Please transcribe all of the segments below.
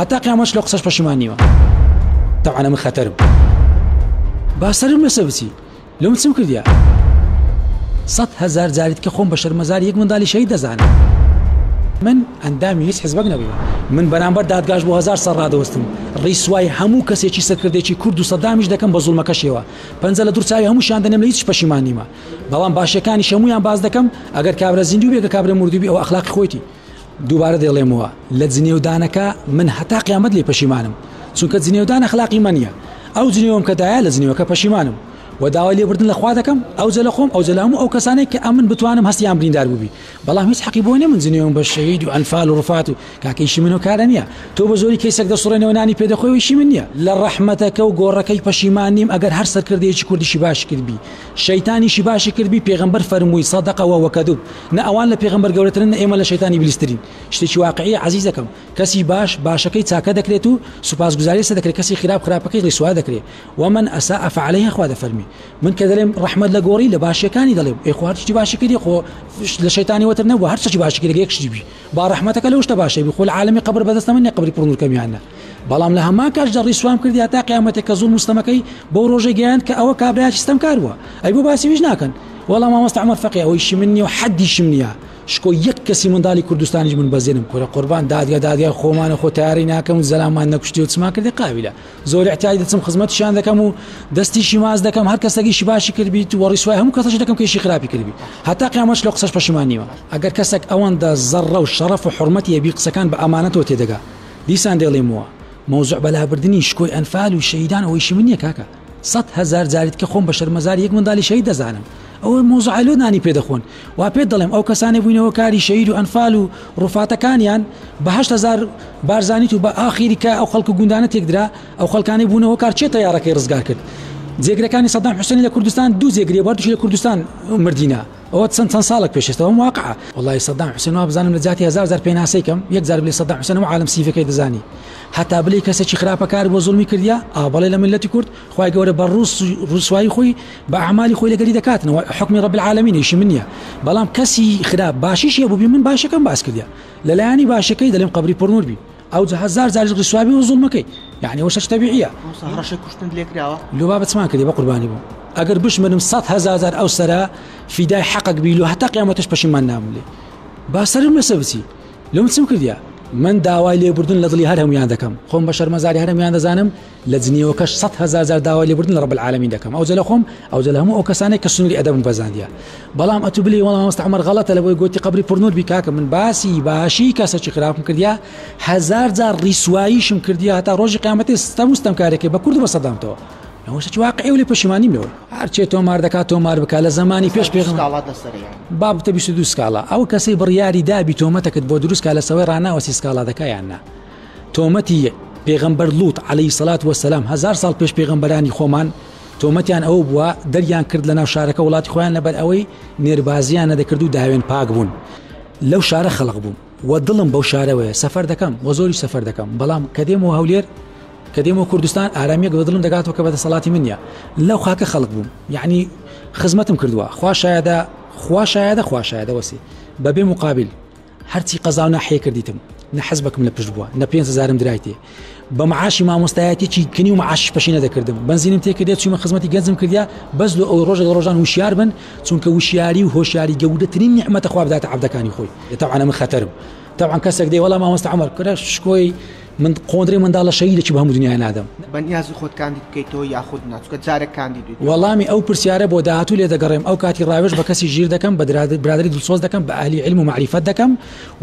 هەتا قیامەت لە قسەش پەشیمان نیوە. طبعا من خەتەرم با سەرم لەسەر بچی لەم چم کردیا 100,000 جاریت کە خۆم بە شەرمەزاری یەک منداڵی شەهید دەزانم. من ئەندامی هیچ حیزبەک نەبووە. من بەرامبەر دادگاش بۆ 1000 سەر ڕادەوەستم. ڕیسوای هەموو کەسێکی سەرکردێکی کورد و سەدامیش دەکەم بە زوڵمەکەشەوە. پەنجە لە دوورچاوی هەمووشیان دەنێم لە هیچ پەشیمان نیمە. بەڵام باشەکانی هەموویان باز دەکەم ئەگەر کابرا زیندوو بێ کە کابرا مردوو بێ ئەو ئەخلاقی خۆیتی. دووبارە دەڵێمەوە لە جنێودانەکە من هەتا قیامەت لێ پەشیمانم. چونکە جنێودان ئەخلاقی من نییە. ئەو جنێوم کە دایە لە جنێوەکە پەشیمانم. و داوای لێبردن لە خوا دەکەم ئەو جە لە خۆم ئەو جە لە هەموو ئەو کەسانێک کە ئەمن بتوانم هەستیان بریندار بووبی. بەڵام هیچ حەقی بۆ نیە من جنێوم بە شەهید و ئەنفال و ڕفات و کاکەیشی من و کارە نییە. تۆ بە زۆری کەیسێک دەسوڕێنەوە نانی پێدەخۆیشی من نییە. لە ڕەحمەتەکە و گۆڕەکەی پەشیمان نیم ئەگەر هەر سەرکردەیەکی کوردیشی باش کردبی شەیتانیشی باشی کردبی پێغەمبەر فەرمووی سەدەقەوە وەکەدوب نە ئەوان لە پێغەمبەر گەورەترن نە ئێمە لە شەیتانی بلیسترین. شتێکی واقعی عەزیزەکەم کەسی باش باشەکەی چاکە دەکرێت و سوپاسگوزاری سە دەکرێت کەسی خراپ خراپەکەی ڕیسوا دەکرێت. ومن ئەساء فعليه خوا دەفەرمی. من کە دەڵێم ڕەحمەت لە گۆڕی لە باشیەکانی دەڵێم ئێ خوا هەرچی باشی کردی خۆ لە شەیتانی وەتر نەبووە هەر چی باشی کردی یەک شتی بی با ڕەحمەتەکە لەو شتە باشە بی خۆ لە عالەمی قەبر بەدەستە من نیە قەبری پڕنورکەمیانە. بەڵام لە هەمان کاش دە ڕیسوام کردی هەتا قیامەتێک کە زوڵم مستەمەکەی بۆ ڕۆژێ گەیاند کە ئەوە کابرایەکی ستەمکار بووە ئەی بۆ باسی ویش ناکەن. وەڵام مامۆستا عومەر فەقیه ئەوەیشی من نییە و حەدیشم نییە. شکۆ یەک کەسی منداڵی کوردستانیش من بەزێنم کۆرە قوربان دادگای خۆمانە خۆ تیاری ناکەم و زەلامان نەکوشتی و چما کردی قابلە زۆر احتیاج دەچم خزمەتیشان دەکەم و دەستیشی ماز دەکەم هەر کەسێکیشی باشی کردبیت و ڕیسوای هەموو کەسەش دەکەم کە ئیشی خراپی کردبی هەتا قیامەت لە قسەش پەشیمان نیوە. ئەگەر کەسێک ئەوەندە زەڕە و شەرەف و حورمەتی هەبی قسەکان بە ئەمانەتەوە تێدەگا دیسان دێڵێمەوە مۆزوع بەلابردننی شکۆی ئەنفال و شەهیدان ئەوەیشی من نییە کاکە 100,000 جاریت کە خۆم بە شەرمەزاری یەک منداڵی شەهید دەزانم. ئەوە مۆزوع لۆ نانی پێدەخۆن وا پێت دەڵێم ئەو کەسانێ بووینەوە کاری شەهید و ئەنفال و ڕوفاتەکانیان بە 8,000 بارزانیت و بە ئاخیری کە ئەو خەڵک و گوندانە تێکدرا ئەو خەڵکانی بوونەوە کار چێ تەیارەکەی ڕزگار کرد. جێگرەکانی سەدام حوسێنی لە کوردستان دوو جێگرێ بەردوشی لە کوردستان مردینە ئەوە چەند ساڵێک پێشێتەوە واقعە. وڵی سەدام حوسێن وا بزانم لە جاتی 1000 پێناسەی کەم یەک جار بڵێ سەدام حوسێن و عالم سیفەکەی دەزانی هەتا بڵێ کەسێکی خراپەکار بۆ زوڵمی کردیا بەڵێ لە ملەتی کورد خوای گەورە بە ڕوسوایی خۆی بە ئەعمالی خۆی لەگەری دەکاتنەوە حکمی رب العالمین ئیشی من نییە. بەڵام کەسی خراپ باشیش هەبوو بی من باشەکەم باس کردیا لەلایانی باشەکەی دەڵێم قەبری پڕنور بی ئەو 1000 جاری ڕسوایی و زوڵمەکەی یعنی وەشەش تەبیعیە لۆ با بچمان کردی بە قوربانی بوو ئەگەر بشمنم 100,000 ئەو سەرا فیدای حەقەک بی و هەتا قیامەتش پەشیمان ناملێ با سەرم لەسەر بچی لەم چم کردیا من داوای لێبوردن لە دڵی هەر هەمویان دەکەم خۆم بە شەرمەزاری هەر هەمویان دەزانم لە جنێوەکەش 100,000 داوای لێبوردن لە رب العالمین دەکەم ئەو جە لە خۆم ئەو جە لە هەموو ئەو کەسانێک کە سنووری ئەدەبم بەزاندیە. بەڵام ئەتو بڵێ وەڵام مامۆستا عومەر غەڵەتە لەبۆی گوتی قەبری پڕنور بی کاکە من باسی باشی کەسێکی خراپم کردیا 1000 جار ڕیسواییشم کردیا هەتا ڕۆژی قیامەتێ ستەمکارێکی بە کورد بە سەدامتەوە ئەوەشی واقعی و لێ پەشیمانی مێوە هەرچێ تۆمار دەکات تۆمار بکە لە زمانی پێش پێغەمبەر بابتە 22 سکاڵا ئەو کەسەی بڕیاری دابی تۆمەتەکەت بۆ دروست کا لە سەوەی ڕاناوەسی سکاڵا دەکایان نا تۆمەتی پێغەمبەر لوط عەلەیهی سەڵات وەسەلام 1000 ساڵ پێش پێغەمبەرانی خۆمان تۆمەتیان ئەو بووە دەریان کرد لە ناو شارەکە وڵاتی خۆیان لەبەر ئەوەی نێربازیان نەدەکرد و داوێن پاک بوون لەو شارە خەڵق بووم و دڵم بەو شارەوەیە سەفەر دەکەم و زۆری سەفەر دەکەم بەڵام کە دێمەوە هەولێر کە دێمەوە کوردستان ئارامیەک بە دڵم دەگاتەوە کە بەدەسەڵاتی من نییە لەو خاکە خەڵق بووم یعنی خزمەتم کردووە خوا شایەدە وەسی بەبێ مقابل هەرچی قەزا و ناحیە کردیتم نە حەزبەکەم لە پشت بووە نە 5,000 درایتێ بە معاشی مامۆستایەتێکی کنی و معاش پەشی نەدەکردم بنزینم تێکردێت چوومە خزمەتی گەنجم کردیا بەس لە ئەو ڕۆژان وشیار بن چونکە وشیاری و هۆشیاری گەورەترین نیعمەتە خوا بداتە عەبدەکانی خۆی طبعا من خەتەرم طبعا کەسێک دێ وەڵام مامۆستا عومەر کرا شکۆی من قۆندرێ منداڵە شەهیدێکی بە هەموو دنیای نادەم بەنیازی خۆت کاندید بکەیتەوە یاخود ناچکە جارێک کاندید وەڵامی ئەو پرسیارە بۆ داهاتوو لێ دەگەڕێم ئەو کاتی ڕاوێژ بە کەسی ژیر دەکەم بە برادری دڵسۆز دەکەم بە ئەهلی علم و معریفەت دەکەم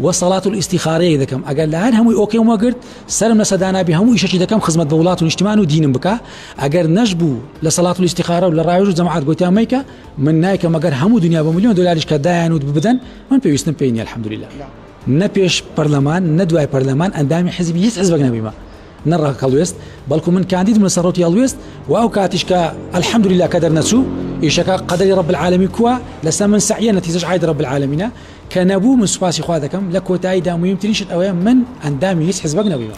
و سەڵات الاستیخارەیە دەکەم ئەگەر لە هەر هەمووی ئۆکێم وەگرت سەرم لە سەدانابی هەموو ئیشەکی دەکەم خزمەت بە وڵات و نیشتمان و دینم بکە ئەگەر نەشبوو لە سەڵات الاستیخارە و لە ڕاوێژ و جەماعەت گوتیان مەیکە من نایکەم ئەگەر هەموو دنیا بە ملیۆن دۆلاریش کە دایان و ببدەن من پێویستم پێی نییە الحەمدولله نە پێش پەرلەمان نە دوای پەرلەمان ئەندامی حیزبی هیچ حیزبێک نەبیمە نەڕاک هەڵوێست بەڵکو من کاندیدم لە سەرۆتی هەڵوێست و ئەو کاتیش کە الحەمدولله کە دەرنەچوو ئیشەکە قەدەری رب العالمین کووە لەسەر من سەعیە نەتیجەش عاید رب العالمینە کە نەبوو من سوپاسی خوا دەکەم لە کۆتاییدا موهمترین شت ئەوەیە من ئەندامی هیچ حیزبێک نەبیمە.